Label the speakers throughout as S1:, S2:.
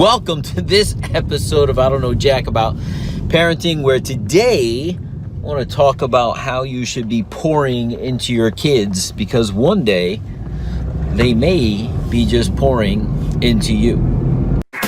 S1: Welcome to this episode of I Don't Know Jack about parenting, where today I want to talk about how you should be pouring into your kids, because one day they may be just pouring into you.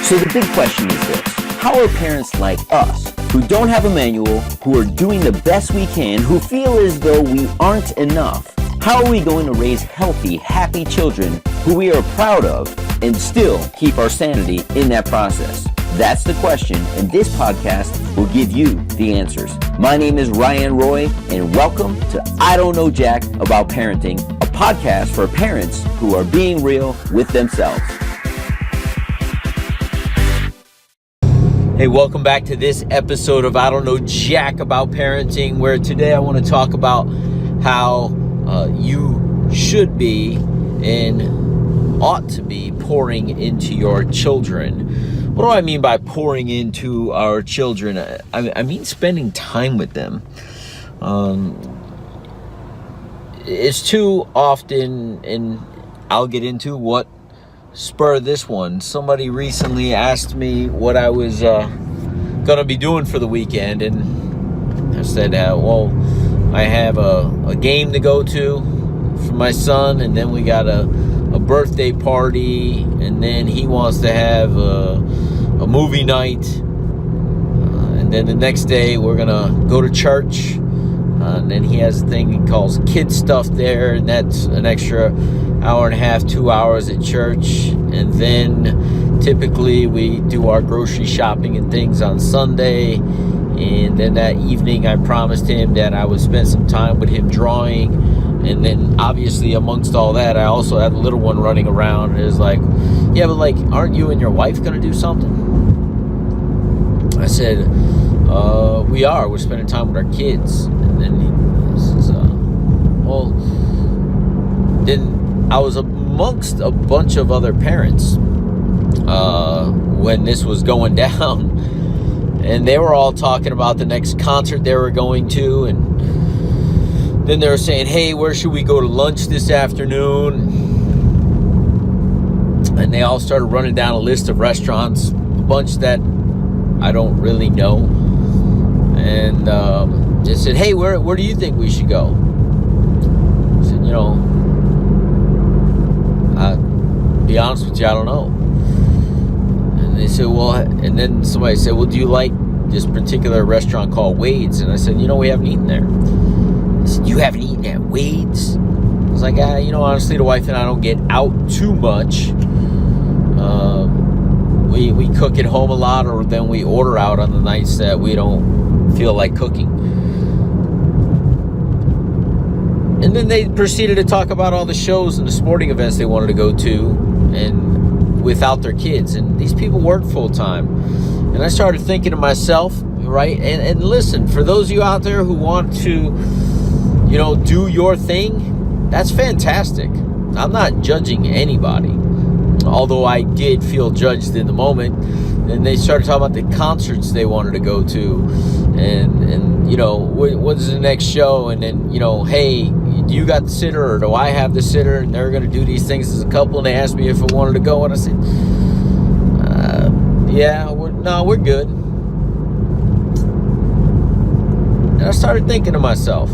S2: So the big question is this: how are parents like us, who don't have a manual, who are doing the best we can, who feel as though we aren't enough, how are we going to raise healthy, happy children who we are proud of and still keep our sanity in that process? That's the question, and this podcast will give you the answers. My name is Ryan Roy, and welcome to I Don't Know Jack About Parenting, a podcast for parents who are being real with themselves.
S1: Hey, welcome back to this episode of I Don't Know Jack About Parenting, where today I want to talk about how you should be and ought to be pouring into your children. What do I mean by pouring into our children? I mean spending time with them. It's too often, and I'll get into what spurred this one. Somebody recently asked me what I was going to be doing for the weekend, and I said, well, I have a game to go to for my son, and then we got a birthday party, and then he wants to have a movie night, and then the next day we're gonna go to church, and then he has a thing he calls kid stuff there, and that's an extra hour and a half, 2 hours at church. And then typically we do our grocery shopping and things on Sunday. And then that evening I promised him that I would spend some time with him drawing. And then obviously amongst all that, I also had a little one running around, and it's like, yeah, but like, aren't you and your wife going to do something? I said, we're spending time with our kids. And then he says, then I was amongst a bunch of other parents when this was going down, and they were all talking about the next concert they were going to, and then they were saying, hey, where should we go to lunch this afternoon? And they all started running down a list of restaurants, a bunch that I don't really know. And they said, hey, where do you think we should go? I said, be honest with you, I don't know. And they said, well, and then somebody said, well, do you like this particular restaurant called Wade's? And I said, we haven't eaten there. I said, you haven't eaten at Wade's? I was like, honestly, the wife and I don't get out too much. We cook at home a lot, or then we order out on the nights that we don't feel like cooking. And then they proceeded to talk about all the shows and the sporting events they wanted to go to, and without their kids. And these people work full time. And I started thinking to myself, right? And listen, for those of you out there who want to, do your thing, that's fantastic. I'm not judging anybody, although I did feel judged in the moment. And they started talking about the concerts they wanted to go to, and what's the next show, and then, hey, do you got the sitter or do I have the sitter? And they're going to do these things as a couple, and they asked me if I wanted to go, and I said, we're good. And I started thinking to myself,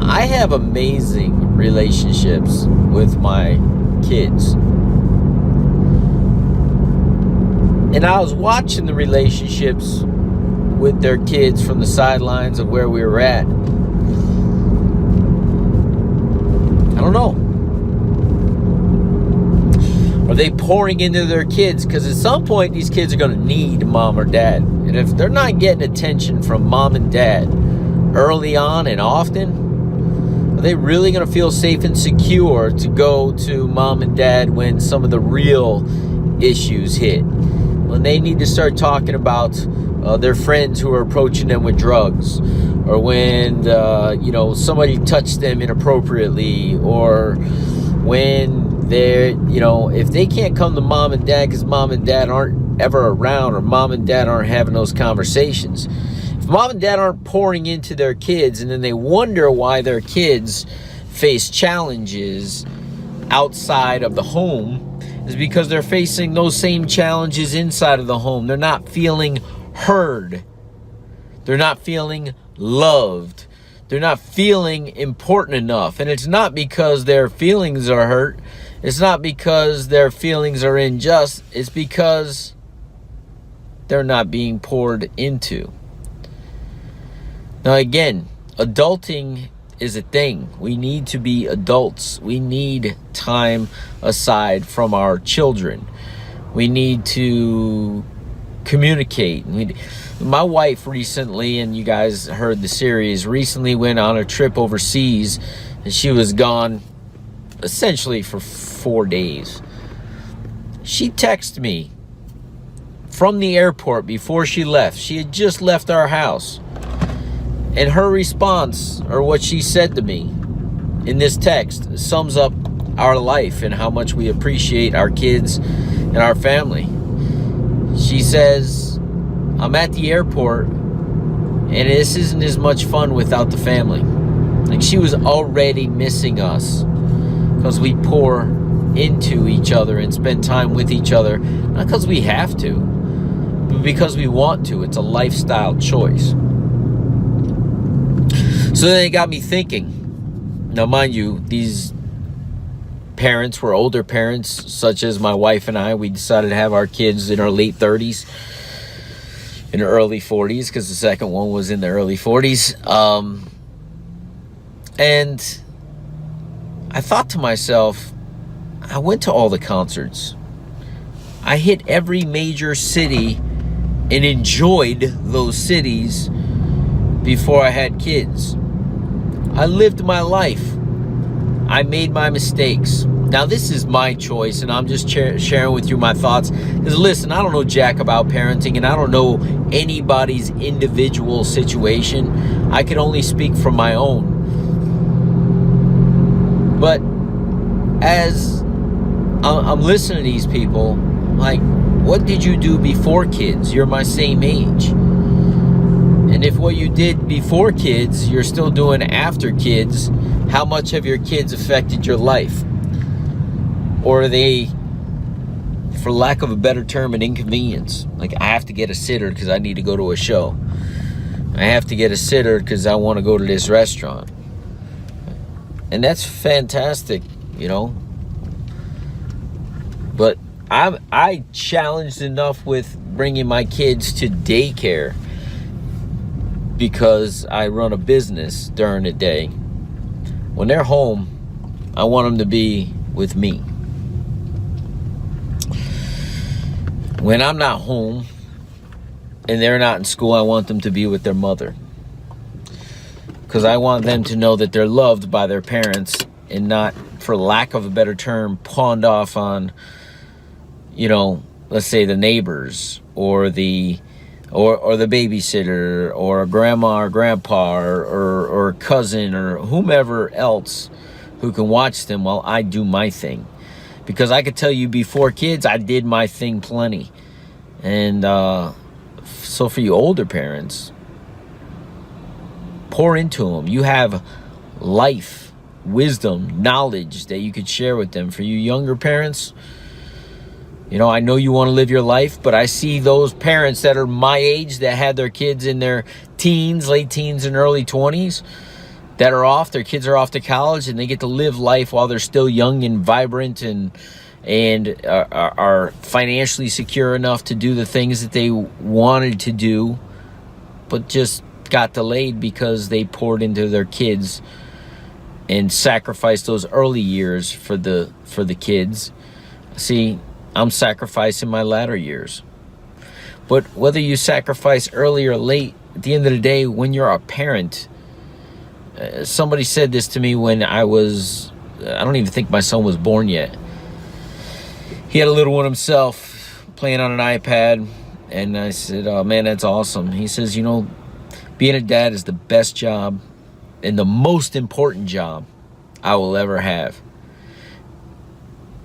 S1: I have amazing relationships with my kids. And I was watching the relationships with their kids from the sidelines of where we were at. I don't know. Are they pouring into their kids? Because at some point, these kids are going to need mom or dad. And if they're not getting attention from mom and dad early on and often, are they really going to feel safe and secure to go to mom and dad when some of the real issues hit? When they need to start talking about their friends who are approaching them with drugs, or when somebody touched them inappropriately, or when they're if they can't come to mom and dad because mom and dad aren't ever around, or mom and dad aren't having those conversations. If mom and dad aren't pouring into their kids, and then they wonder why their kids face challenges outside of the home, is because they're facing those same challenges inside of the home. They're not feeling heard. They're not feeling loved. They're not feeling important enough. And it's not because their feelings are hurt. It's not because their feelings are unjust. It's because they're not being poured into. Now again, adulting is a thing. We need to be adults. We need time aside from our children. We need to communicate. My wife recently, and you guys heard the series, recently went on a trip overseas, and she was gone essentially for 4 days. She texted me from the airport before she left. She had just left our house. And her response, or what she said to me in this text, sums up our life and how much we appreciate our kids and our family. She says, I'm at the airport and this isn't as much fun without the family. Like, she was already missing us because we pour into each other and spend time with each other, not because we have to, but because we want to. It's a lifestyle choice. So then it got me thinking. Now, mind you, these parents were older parents, such as my wife and I. We decided to have our kids in our late 30s, in the early 40s, because the second one was in the early 40s. And I thought to myself, I went to all the concerts. I hit every major city and enjoyed those cities before I had kids. I lived my life. I made my mistakes. Now, this is my choice, and I'm just sharing with you my thoughts. Because listen, I don't know jack about parenting, and I don't know anybody's individual situation. I can only speak from my own. But as I'm listening to these people, like, what did you do before kids? You're my same age. And if what you did before kids, you're still doing after kids, how much have your kids affected your life? Or are they, for lack of a better term, an inconvenience? Like, I have to get a sitter because I need to go to a show. I have to get a sitter because I want to go to this restaurant. And that's fantastic, you know. But I challenged enough with bringing my kids to daycare because I run a business during the day. When they're home, I want them to be with me. When I'm not home and they're not in school, I want them to be with their mother. Because I want them to know that they're loved by their parents and not, for lack of a better term, pawned off on, you know, let's say the neighbors or the babysitter or a grandma or grandpa or a cousin or whomever else who can watch them while I do my thing. Because I could tell you before kids, I did my thing plenty. And so for you older parents, pour into them. You have life, wisdom, knowledge that you could share with them. For you younger parents, you know, I know you want to live your life, but I see those parents that are my age that had their kids in their teens, late teens and early 20s that are off. Their kids are off to college and they get to live life while they're still young and vibrant and are financially secure enough to do the things that they wanted to do, but just got delayed because they poured into their kids and sacrificed those early years for the kids. See, I'm sacrificing my latter years. But whether you sacrifice early or late, at the end of the day, when you're a parent, somebody said this to me when I don't even think my son was born yet. He had a little one himself playing on an iPad, and I said, oh man, that's awesome. He says, you know, being a dad is the best job and the most important job I will ever have.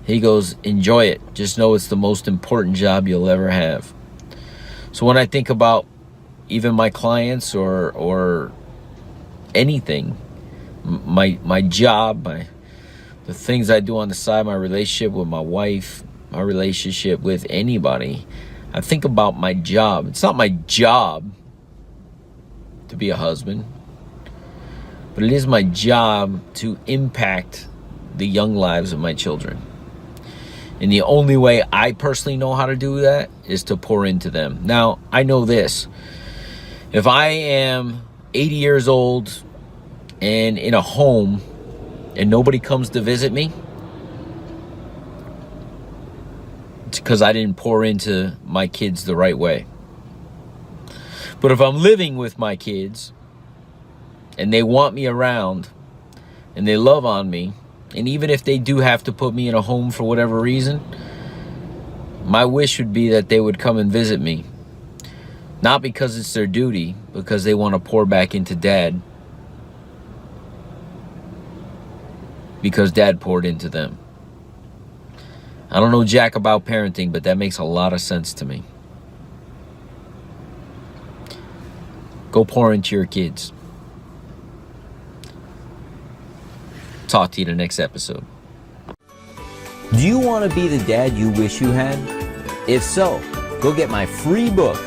S1: He goes, enjoy it. Just know it's the most important job you'll ever have. So when I think about even my clients or anything, my job, the things I do on the side, my relationship with my wife, my relationship with anybody, I think about my job. It's not my job to be a husband, but it is my job to impact the young lives of my children. And the only way I personally know how to do that is to pour into them. Now, I know this. If I am 80 years old and in a home and nobody comes to visit me, it's because I didn't pour into my kids the right way. But if I'm living with my kids and they want me around and they love on me, and even if they do have to put me in a home for whatever reason, my wish would be that they would come and visit me. Not because it's their duty, because they want to pour back into dad. Because dad poured into them. I don't know jack about parenting, but that makes a lot of sense to me. Go pour into your kids. Talk to you in the next episode.
S2: Do you want to be the dad you wish you had? If so, go get my free book,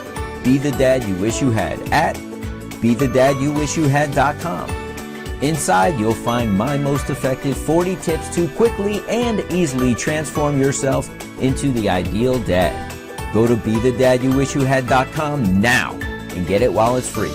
S2: Be the Dad You Wish You Had, at BeTheDadYouWishYouHad.com. Inside, you'll find my most effective 40 tips to quickly and easily transform yourself into the ideal dad. Go to BeTheDadYouWishYouHad.com now and get it while it's free.